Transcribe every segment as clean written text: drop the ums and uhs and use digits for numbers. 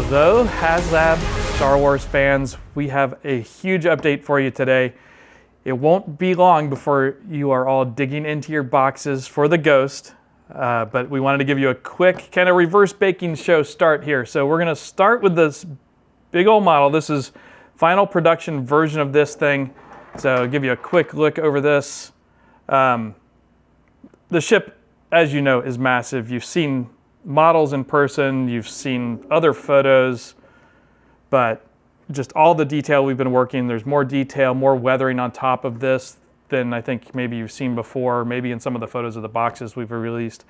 Hello, HasLab Star Wars fans. We have a huge update for you today. It won't be long before you are all digging into your boxes for the Ghost, but we wanted to give you a quick kind of reverse baking show start here. So we're going to start with this big old model. This is final production version of this thing. So I'll give you a quick look over this. The ship, as you know, is massive. You've seen models in person, you've seen other photos, but just all the detail we've been working, there's more detail, more weathering on top of this than I think maybe you've seen before, maybe in some of the photos of the boxes we've released.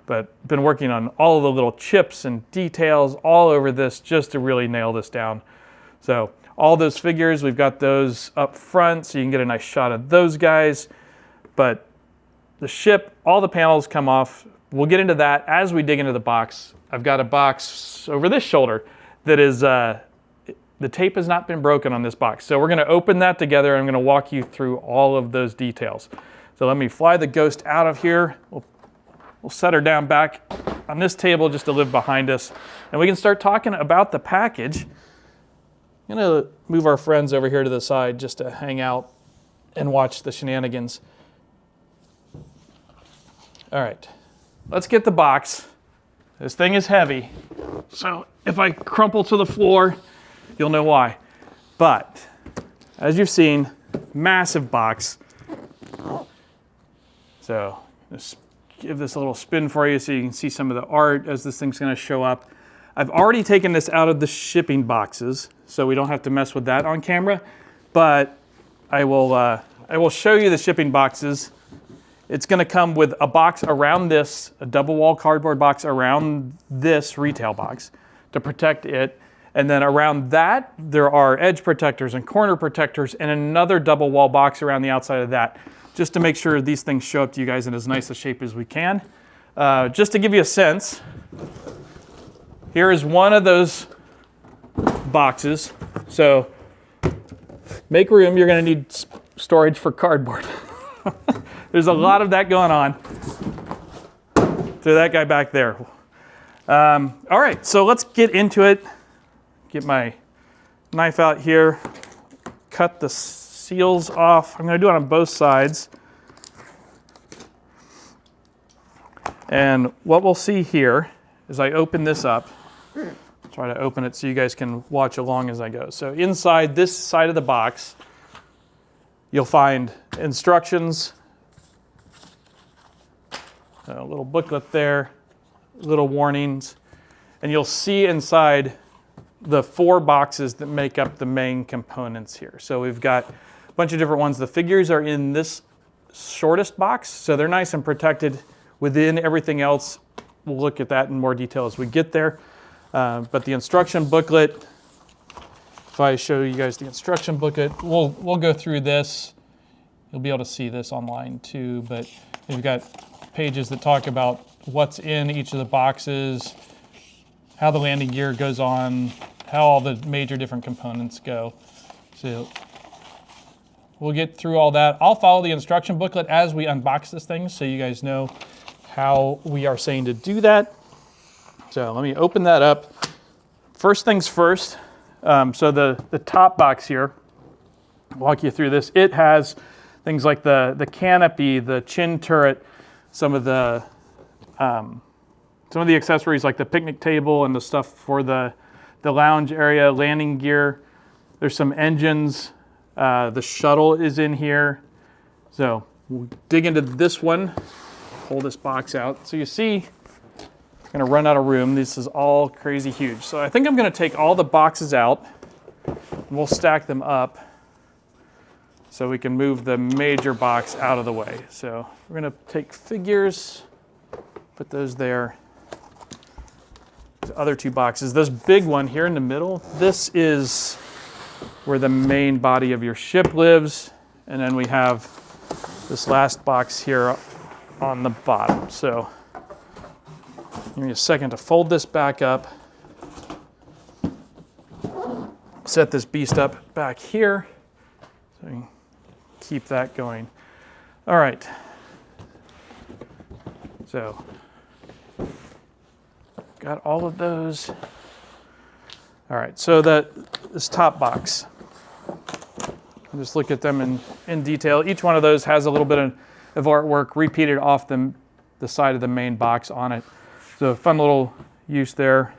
But been working on all of the little chips and details all over this just to really nail this down. So all those figures, we've got those up front so you can get a nice shot of those guys. But the ship, all the panels come off. We'll get into that as we dig into the box. I've got a box over this shoulder that is, the tape has not been broken on this box. So we're gonna open that together. I'm gonna walk you through all of those details. So let me fly the Ghost out of here. We'll set her down back on this table just to live behind us. And we can start talking about the package. I'm gonna move our friends over here to the side just to hang out and watch the shenanigans. All right. Let's get the box. This thing is heavy, so if I crumple to the floor, you'll know why. But as you've seen, massive box. So just give this a little spin for you so you can see some of the art as this thing's going to show up. I've already taken this out of the shipping boxes, so we don't have to mess with that on camera. But I will show you the shipping boxes. It's going to come with a box around this, a double wall cardboard box around this retail box to protect it. And then around that, there are edge protectors and corner protectors and another double wall box around the outside of that, just to make sure these things show up to you guys in as nice a shape as we can. Just to give you a sense, here is one of those boxes. So make room, you're going to need storage for cardboard. There's a lot of that going on. So that guy back there. All right, so let's get into it. Get my knife out here. Cut the seals off. I'm going to do it on both sides. And what we'll see here is I open this up. Try to open it so you guys can watch along as I go. So inside this side of the box, you'll find instructions, a little booklet there, little warnings, and you'll see inside the 4 boxes that make up the main components here. So we've got a bunch of different ones. The figures are in this shortest box, so they're nice and protected within everything else. We'll look at that in more detail as we get there. But the instruction booklet, if I show you guys the instruction booklet, we'll go through this. You'll be able to see this online too, but we've got pages that talk about what's in each of the boxes, how the landing gear goes on, how all the major different components go. So we'll get through all that. I'll follow the instruction booklet as we unbox this thing so you guys know how we are saying to do that. So let me open that up. First things first, so the top box here, I'll walk you through this. It has things like the canopy, the chin turret, some of the accessories like the picnic table and the stuff for the lounge area, landing gear. There's some engines. The shuttle is in here. So we'll dig into this one, pull this box out. So you see, I'm gonna run out of room. This is all crazy huge. So I think I'm gonna take all the boxes out and we'll stack them up so we can move the major box out of the way. So we're gonna take figures, put those there. The other 2 boxes. This big one here in the middle, this is where the main body of your ship lives. And then we have this last box here on the bottom. So give me a second to fold this back up. Set this beast up back here. So you can keep that going. All right. So got all of those. All right, so this top box, just look at them in detail. Each one of those has a little bit of artwork repeated off the side of the main box on it. So fun little use there.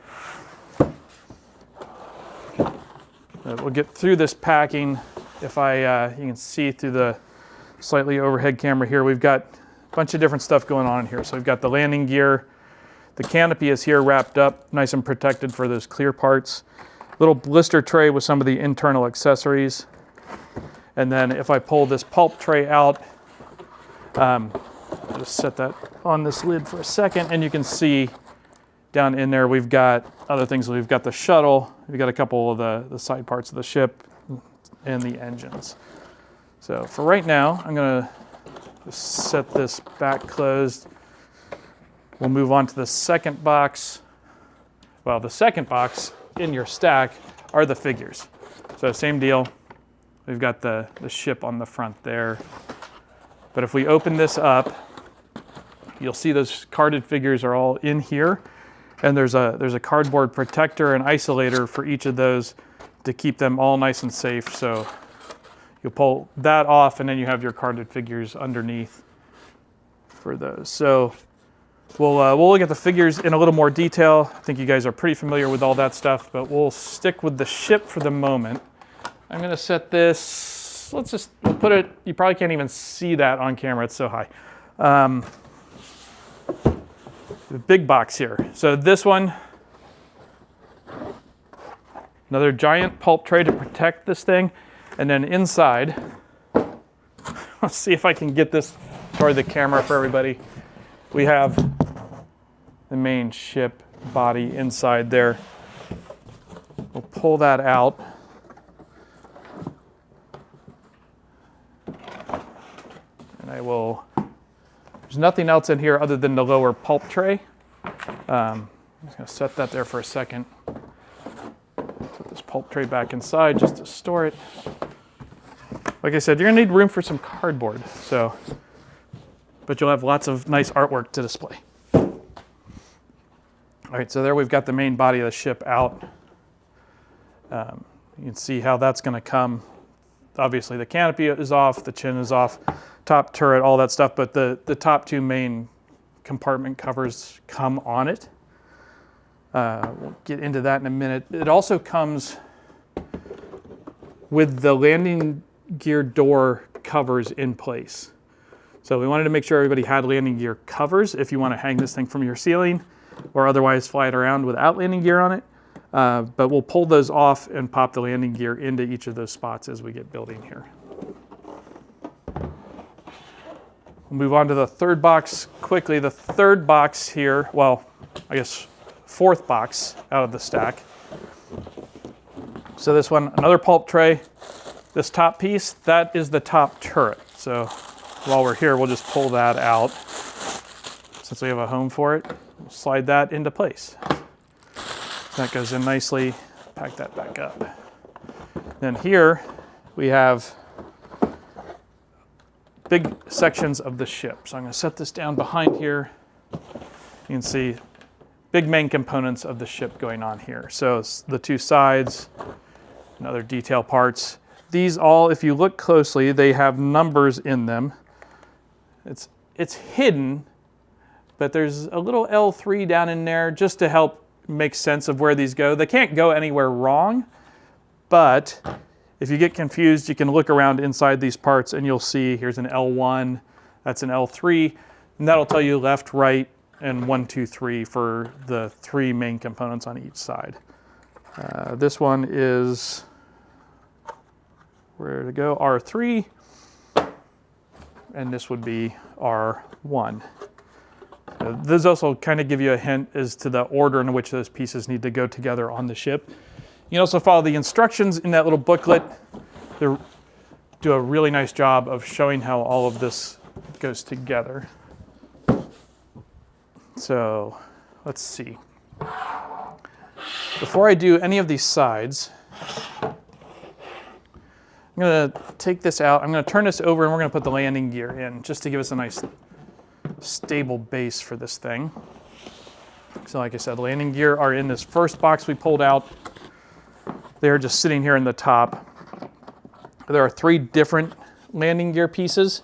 We'll get through this packing. If you can see through the slightly overhead camera here, we've got a bunch of different stuff going on in here. So we've got the landing gear. The canopy is here wrapped up, nice and protected for those clear parts. Little blister tray with some of the internal accessories. And then if I pull this pulp tray out, I'll just set that on this lid for a second, and you can see down in there we've got other things. We've got the shuttle, we've got a couple of the side parts of the ship, and the engines. So for right now, I'm gonna just set this back closed. We'll move on to the second box. Well, the second box in your stack are the figures. So same deal. We've got the ship on the front there. But if we open this up, you'll see those carded figures are all in here. And there's a cardboard protector and isolator for each of those to keep them all nice and safe. So you'll pull that off, and then you have your carded figures underneath for those. So we'll look at the figures in a little more detail. I think you guys are pretty familiar with all that stuff, but we'll stick with the ship for the moment. I'm gonna set this, we'll put it, you probably can't even see that on camera, it's so high. The big box here. So this one, another giant pulp tray to protect this thing. And then inside, let's see if I can get this toward the camera for everybody. We have the main ship body inside there. We'll pull that out. And there's nothing else in here other than the lower pulp tray. I'm just gonna set that there for a second. Put this pulp tray back inside just to store it. Like I said, you're gonna need room for some cardboard, but you'll have lots of nice artwork to display. All right, so there we've got the main body of the ship out. You can see how that's gonna come. Obviously the canopy is off, the chin is off, top turret, all that stuff, but the top two main compartment covers come on it. We'll get into that in a minute. It also comes with the landing gear door covers in place. So we wanted to make sure everybody had landing gear covers if you want to hang this thing from your ceiling or otherwise fly it around without landing gear on it. But we'll pull those off and pop the landing gear into each of those spots as we get building here. We'll move on to the third box quickly. The third box here, well, I guess fourth box out of the stack. So this one, another pulp tray. This top piece, that is the top turret. So while we're here, we'll just pull that out. Since we have a home for it, we'll slide that into place. That goes in nicely, pack that back up. Then here we have big sections of the ship. So I'm gonna set this down behind here. You can see big main components of the ship going on here. So it's the two sides and other detail parts. These all, if you look closely, they have numbers in them. It's hidden, but there's a little L3 down in there just to help make sense of where these go. They can't go anywhere wrong, but if you get confused, you can look around inside these parts and you'll see here's an L1, that's an L3, and that'll tell you left, right, and 1, 2, 3 for the three main components on each side. This one is, where to go, R3, and this would be R1. Those also kind of give you a hint as to the order in which those pieces need to go together on the ship. You can also follow the instructions in that little booklet. They do a really nice job of showing how all of this goes together. So let's see. Before I do any of these sides, I'm going to take this out. I'm going to turn this over and we're going to put the landing gear in just to give us a nice stable base for this thing. So like I said, landing gear are in this first box we pulled out. They are just sitting here in the top. There are 3 different landing gear pieces.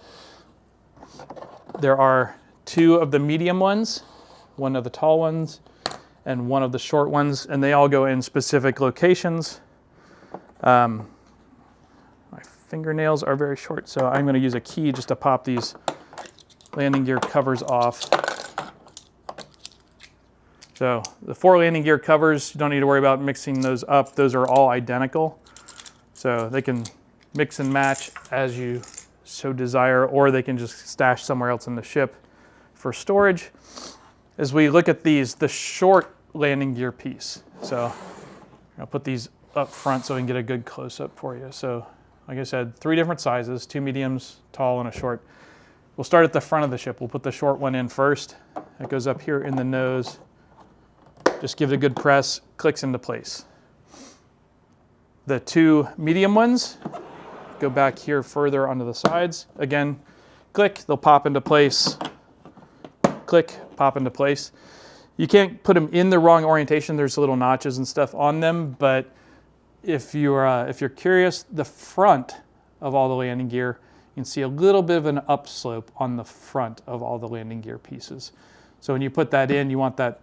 There are 2 of the medium ones, 1 of the tall ones, and 1 of the short ones, and they all go in specific locations. My fingernails are very short, so I'm going to use a key just to pop these landing gear covers off. So the 4 landing gear covers, you don't need to worry about mixing those up. Those are all identical. So they can mix and match as you so desire, or they can just stash somewhere else in the ship for storage. As we look at these, the short landing gear piece. So I'll put these up front so we can get a good close-up for you. So like I said, 3 different sizes, 2 mediums, tall, and a short. We'll start at the front of the ship. We'll put the short one in first. It goes up here in the nose. Just give it a good press, clicks into place. The 2 medium ones go back here further onto the sides. Again, click, they'll pop into place. Click, pop into place. You can't put them in the wrong orientation. There's little notches and stuff on them, but if you're curious, the front of all the landing gear, you can see a little bit of an upslope on the front of all the landing gear pieces. So when you put that in, you want that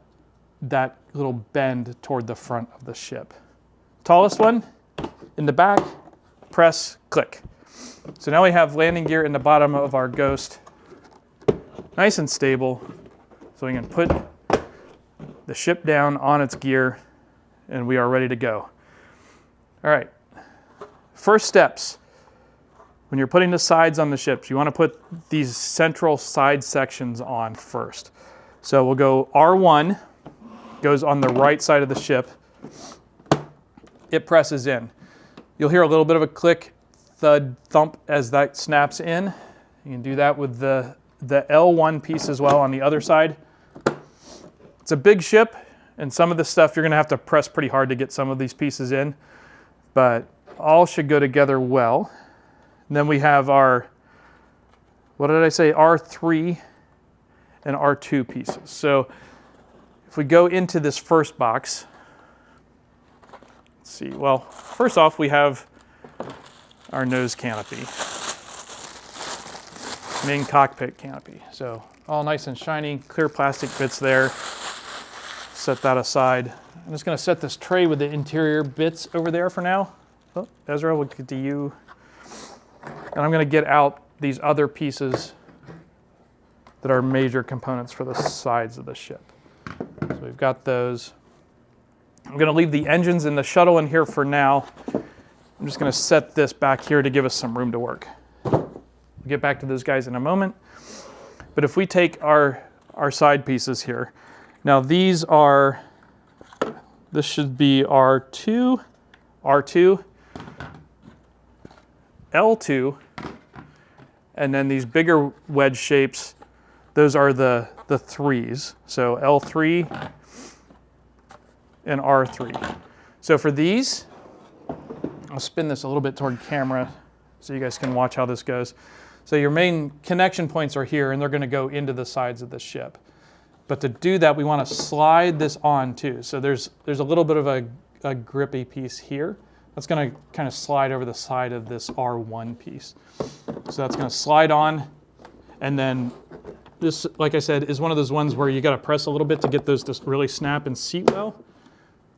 little bend toward the front of the ship. Tallest one, in the back, press, click. So now we have landing gear in the bottom of our Ghost, nice and stable. So we can put the ship down on its gear, and we are ready to go. All right, first steps. When you're putting the sides on the ships, you want to put these central side sections on first. So we'll go R1, goes on the right side of the ship. It presses in. You'll hear a little bit of a click, thud, thump as that snaps in. You can do that with the L1 piece as well on the other side. It's a big ship, and some of the stuff you're going to have to press pretty hard to get some of these pieces in, but all should go together well. And then we have our, what did I say, R3 and R2 pieces. So if we go into this first box, let's see, well, first off, we have our nose canopy, main cockpit canopy. So all nice and shiny, clear plastic bits there. Set that aside. I'm just going to set this tray with the interior bits over there for now. Oh, Ezra, we'll get to you. And I'm going to get out these other pieces that are major components for the sides of the ship. So we've got those. I'm going to leave the engines and the shuttle in here for now. I'm just going to set this back here to give us some room to work. We'll get back to those guys in a moment. But if we take our side pieces here, now these are, this should be R2, R2, L2, and then these bigger wedge shapes, those are the 3s. So L3 and R3. So for these, I'll spin this a little bit toward camera so you guys can watch how this goes. So your main connection points are here, and they're going to go into the sides of the ship. But to do that, we want to slide this on too. So there's a little bit of a grippy piece here. That's going to kind of slide over the side of this R1 piece. So that's going to slide on. And then this, like I said, is one of those ones where you got to press a little bit to get those to really snap and seat well.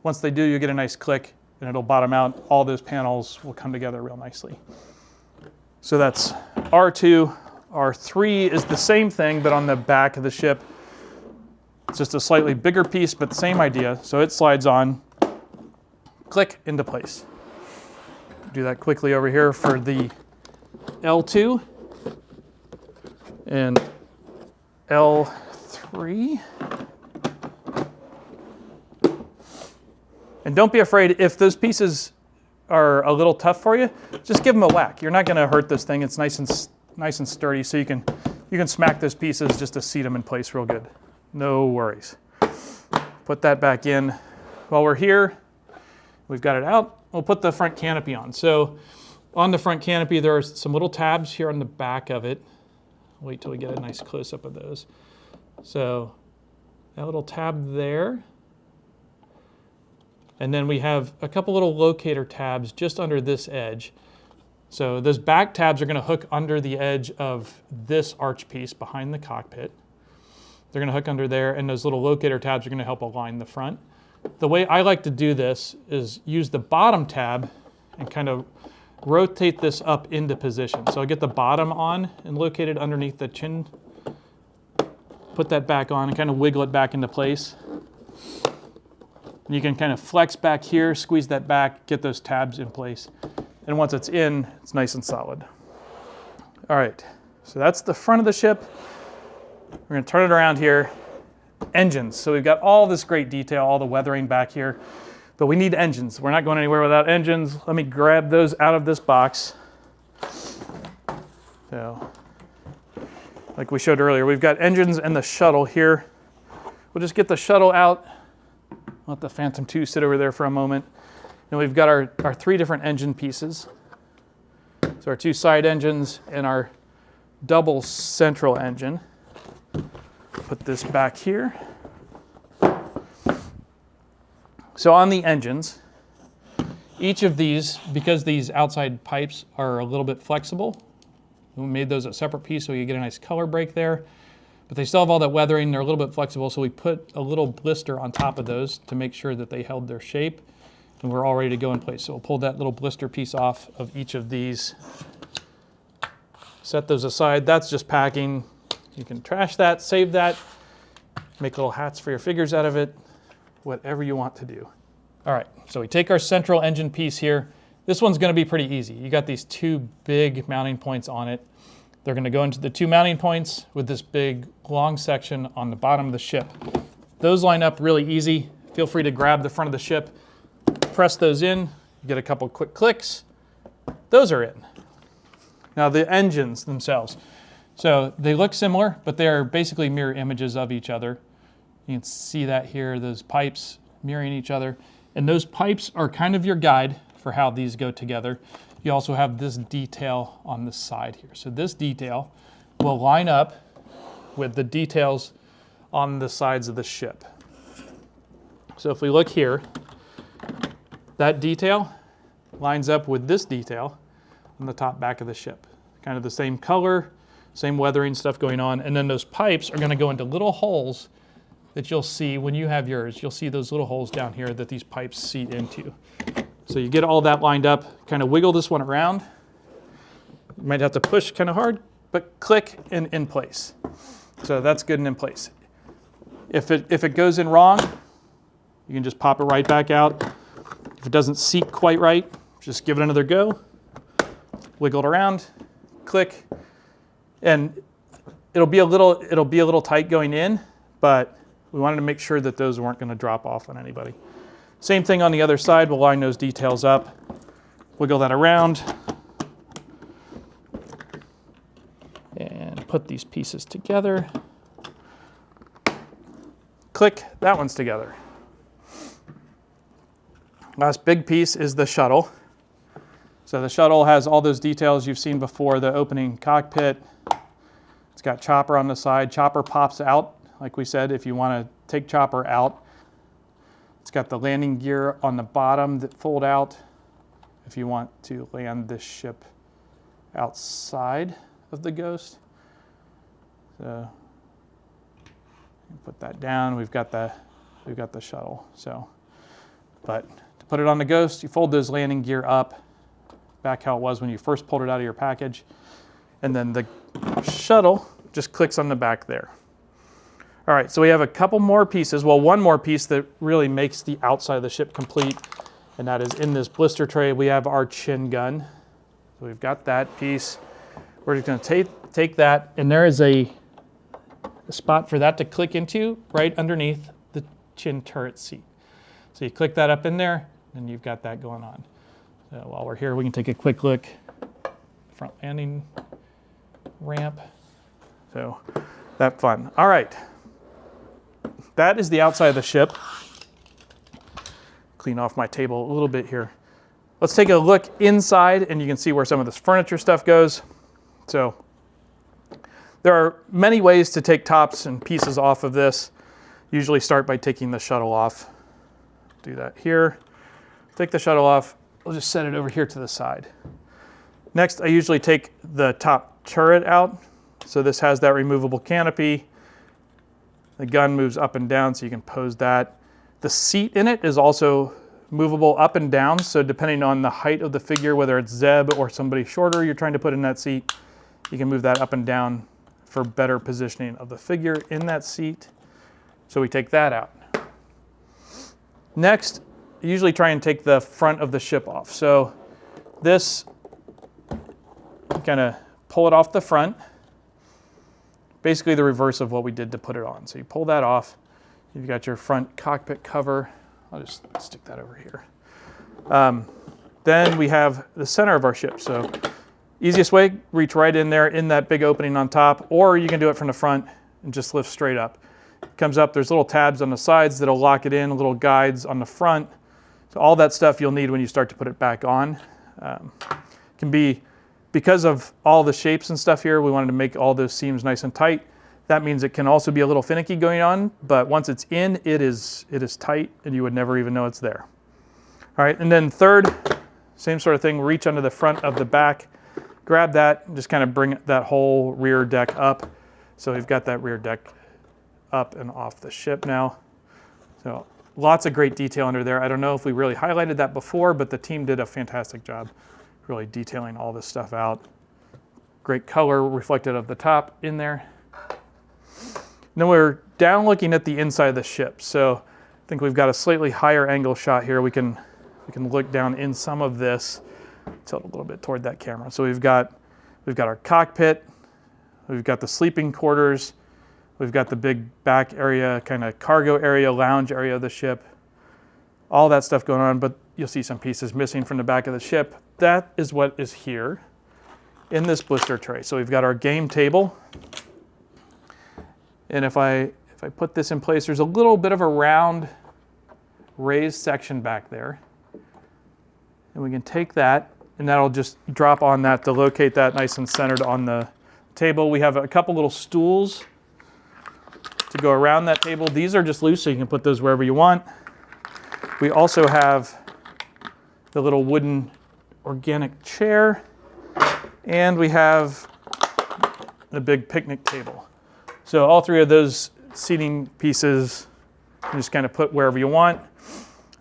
Once they do, you get a nice click and it'll bottom out. All those panels will come together real nicely. So that's R2. R3 is the same thing, but on the back of the ship. It's just a slightly bigger piece, but the same idea. So it slides on, click into place. Do that quickly over here for the L2 and L3. And don't be afraid if those pieces are a little tough for you, just give them a whack. You're not going to hurt this thing. It's nice and sturdy, so you can smack those pieces just to seat them in place real good. No worries. Put that back in. While we're here, we've got it out. We'll put the front canopy on. So on the front canopy, there are some little tabs here on the back of it. Wait till we get a nice close-up of those. So that little tab there. And then we have a couple little locator tabs just under this edge. So those back tabs are going to hook under the edge of this arch piece behind the cockpit. They're going to hook under there, and those little locator tabs are going to help align the front. The way I like to do this is use the bottom tab and kind of rotate this up into position. So I get the bottom on and located underneath the chin. Put that back on and kind of wiggle it back into place. And you can kind of flex back here, squeeze that back, get those tabs in place. And once it's in, it's nice and solid. All right, so that's the front of the ship. We're going to turn it around here. Engines. So we've got all this great detail, all the weathering back here, but we need engines. We're not going anywhere without engines. Let me grab those out of this box. So, like we showed earlier, we've got engines and the shuttle here. We'll just get the shuttle out. Let the Phantom 2 sit over there for a moment. And we've got our 3 different engine pieces. So our 2 side engines and our double central engine. Put this back here. So on the engines, each of these, because these outside pipes are a little bit flexible, we made those a separate piece so you get a nice color break there. But they still have all that weathering, they're a little bit flexible, so we put a little blister on top of those to make sure that they held their shape, and we're all ready to go in place. So we'll pull that little blister piece off of each of these. Set those aside. That's just packing. You can trash that, save that, make little hats for your figures out of it, whatever you want to do. All right, so we take our central engine piece here. This one's going to be pretty easy. You got these 2 big mounting points on it. They're going to go into the 2 mounting points with this big long section on the bottom of the ship. Those line up really easy. Feel free to grab the front of the ship, press those in, get a couple quick clicks. Those are in. Now the engines themselves. So they look similar, but they're basically mirror images of each other. You can see that here, those pipes mirroring each other. And those pipes are kind of your guide for how these go together. You also have this detail on the side here. So this detail will line up with the details on the sides of the ship. So if we look here, that detail lines up with this detail on the top back of the ship. Kind of the same color, same weathering stuff going on. And then those pipes are going to go into little holes that you'll see when you have yours. You'll see those little holes down here that these pipes seat into. So you get all that lined up, kind of wiggle this one around. You might have to push kind of hard, but click and in place. So that's good and in place. If it goes in wrong, you can just pop it right back out. If it doesn't seat quite right, just give it another go. Wiggle it around, click, and it'll be a little tight going in, but we wanted to make sure that those weren't going to drop off on anybody. Same thing on the other side. We'll line those details up, wiggle that around, and put these pieces together. Click, that one's together. Last big piece is the shuttle. So the shuttle has all those details you've seen before, the opening cockpit. It's got Chopper on the side. Chopper pops out, like we said, if you want to take Chopper out. It's got the landing gear on the bottom that fold out if you want to land this ship outside of the Ghost. So put that down. We've got the shuttle. So, but to put it on the Ghost, you fold those landing gear up, back how it was when you first pulled it out of your package, and then the shuttle just clicks on the back there. All right, so we have a couple more pieces. Well, one more piece that really makes the outside of the ship complete, and that is in this blister tray. We have our chin gun. So we've got that piece. We're just going to take that, and there is a spot for that to click into right underneath the chin turret seat. So you click that up in there, and you've got that going on. So while we're here, we can take a quick look. Front landing ramp. So that's fun. All right. That is the outside of the ship. Clean off my table a little bit here. Let's take a look inside, and you can see where some of this furniture stuff goes. So there are many ways to take tops and pieces off of this. Usually start by taking the shuttle off. Do that here. take the shuttle off. We'll just set it over here to the side. Next, I usually take the top turret out. So this has that removable canopy. The gun moves up and down, so you can pose that. The seat in it is also movable up and down, so depending on the height of the figure, whether it's Zeb or somebody shorter you're trying to put in that seat, you can move that up and down for better positioning of the figure in that seat. So we take that out. Next, I usually try and take the front of the ship off. So this, kind of pull it off the front. Basically the reverse of what we did to put it on. So you pull that off. You've got your front cockpit cover. I'll just stick that over here. Then we have the center of our ship. So easiest way, reach right in there in that big opening on top, or you can do it from the front and just lift straight up. It comes up, there's little tabs on the sides that'll lock it in, little guides on the front. So all that stuff you'll need when you start to put it back on. Can be, because of all the shapes and stuff here, we wanted to make all those seams nice and tight. That means it can also be a little finicky going on, but once it's in, it is tight and you would never even know it's there. All right, and then third, same sort of thing, reach under the front of the back, grab that, and just kind of bring that whole rear deck up. So we've got that rear deck up and off the ship now. So lots of great detail under there. I don't know if we really highlighted that before, but the team did a fantastic job really detailing all this stuff out. Great color reflected of the top in there. Then we're down looking at the inside of the ship. So I think we've got a slightly higher angle shot here. We can look down in some of this, tilt a little bit toward that camera. So we've got our cockpit, we've got the sleeping quarters, we've got the big back area, kind of cargo area, lounge area of the ship, all that stuff going on, but you'll see some pieces missing from the back of the ship. That is what is here in this blister tray. So we've got our game table. And if I put this in place, there's a little bit of a round raised section back there. And we can take that, and that'll just drop on that to locate that nice and centered on the table. We have a couple little stools to go around that table. These are just loose, so you can put those wherever you want. We also have the little wooden organic chair, and we have the big picnic table. So all three of those seating pieces, you just kind of put wherever you want.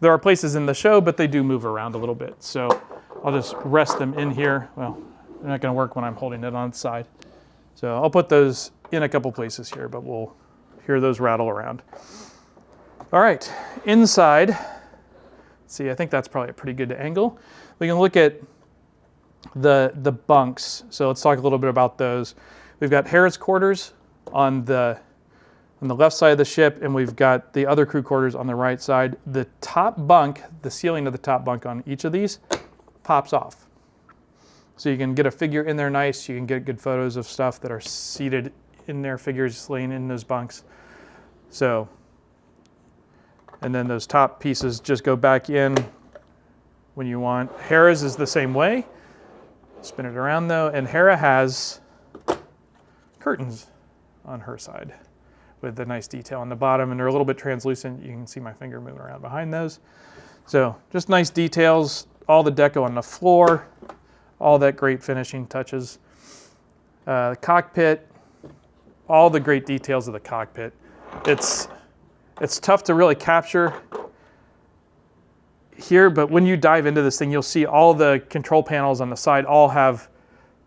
There are places in the show, but they do move around a little bit. So I'll just rest them in here. Well, they're not going to work when I'm holding it on its side. So I'll put those in a couple places here, but we'll hear those rattle around. All right, inside, let's see, I think that's probably a pretty good angle. We can look at the bunks. So let's talk a little bit about those. We've got Hera's quarters on the left side of the ship, and we've got the other crew quarters on the right side. The top bunk, the ceiling of the top bunk on each of these pops off. So you can get a figure in there nice, you can get good photos of stuff that are seated in their figures laying in those bunks. So, and then those top pieces just go back in when you want. Hera's is the same way. Spin it around though, and Hera has curtains on her side with the nice detail on the bottom, and they're a little bit translucent. You can see my finger moving around behind those. So just nice details, all the deco on the floor, all that great finishing touches. The cockpit, all the great details of the cockpit. It's tough to really capture here, but when you dive into this thing, you'll see all the control panels on the side all have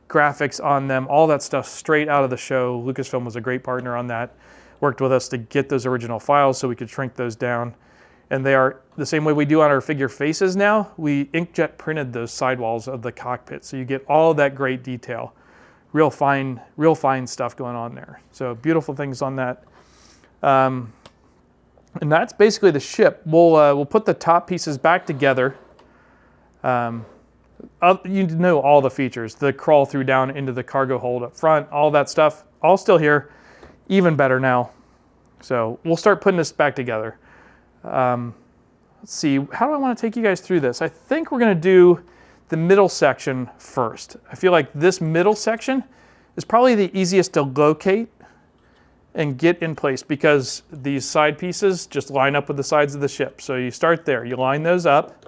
graphics on them, all that stuff straight out of the show. Lucasfilm was a great partner on that, worked with us to get those original files so we could shrink those down. And they are the same way we do on our figure faces now. We inkjet printed those sidewalls of the cockpit, so you get all that great detail. Real fine stuff going on there. So beautiful things on that. And that's basically the ship. We'll put the top pieces back together. You know all the features, the crawl through down into the cargo hold up front, all that stuff, all still here, even better now. So we'll start putting this back together. Let's see, how do I want to take you guys through this? I think we're going to do the middle section first. I feel like this middle section is probably the easiest to locate and get in place because these side pieces just line up with the sides of the ship. So you start there, you line those up,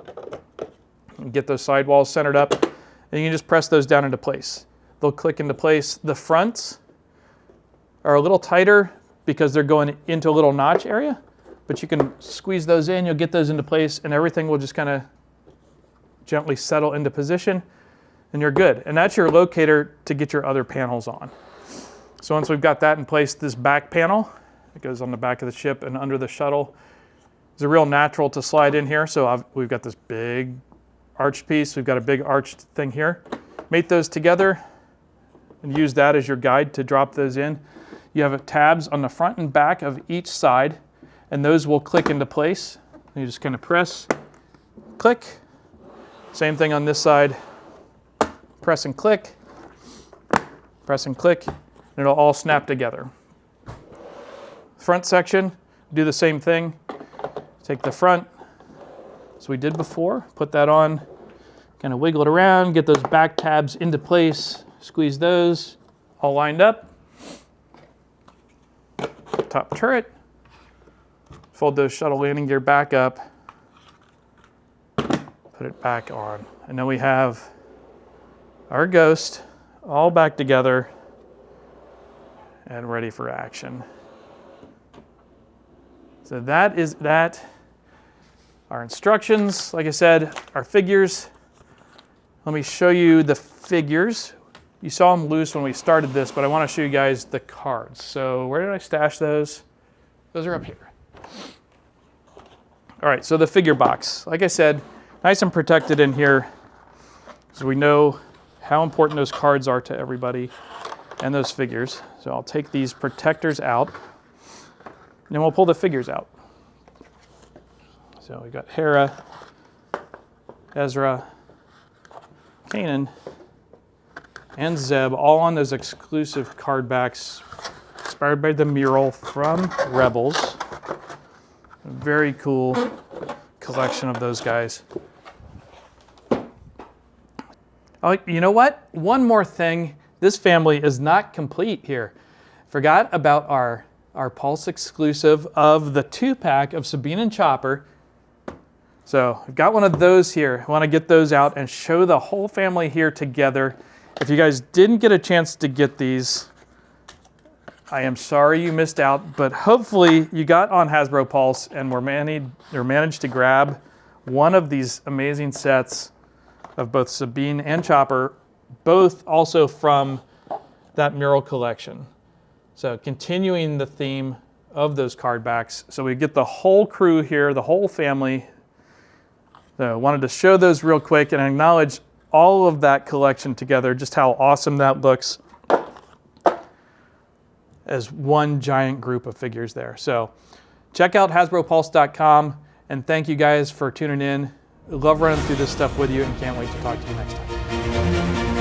And get those sidewalls centered up, and you can just press those down into place. They'll click into place. The fronts are a little tighter because they're going into a little notch area, but you can squeeze those in, you'll get those into place, and everything will just kind of gently settle into position, and you're good. And that's your locator to get your other panels on. So once we've got that in place, this back panel, it goes on the back of the ship and under the shuttle, is a real natural to slide in here. So we've got this big arched piece, we've got a big arched thing here. Mate those together and use that as your guide to drop those in. You have tabs on the front and back of each side, and those will click into place. You just kind of press, click. Same thing on this side. Press and click, and it'll all snap together. Front section, do the same thing. Take the front, as we did before, put that on, kind of wiggle it around, get those back tabs into place, squeeze those, all lined up. Top turret, fold those shuttle landing gear back up, put it back on. And then we have our Ghost all back together and ready for action. So that is that. Our instructions, like I said, our figures. Let me show you the figures. You saw them loose when we started this, but I want to show you guys the cards. So where did I stash those? Those are up here. All right, so the figure box. Like I said, nice and protected in here, so we know how important those cards are to everybody and those figures. So I'll take these protectors out, and then we'll pull the figures out. So we've got Hera, Ezra, Kanan, and Zeb, all on those exclusive card backs inspired by the mural from Rebels. A very cool collection of those guys. Oh, you know what? One more thing. This family is not complete here. Forgot about our Pulse exclusive of the 2-pack of Sabine and Chopper. So I've got one of those here. I want to get those out and show the whole family here together. If you guys didn't get a chance to get these, I am sorry you missed out, but hopefully you got on Hasbro Pulse and managed to grab one of these amazing sets of both Sabine and Chopper, both also from that mural collection. So continuing the theme of those card backs. So we get the whole crew here, the whole family. So I wanted to show those real quick and acknowledge all of that collection together, just how awesome that looks as one giant group of figures there. So check out HasbroPulse.com, and thank you guys for tuning in. I love running through this stuff with you and can't wait to talk to you next time.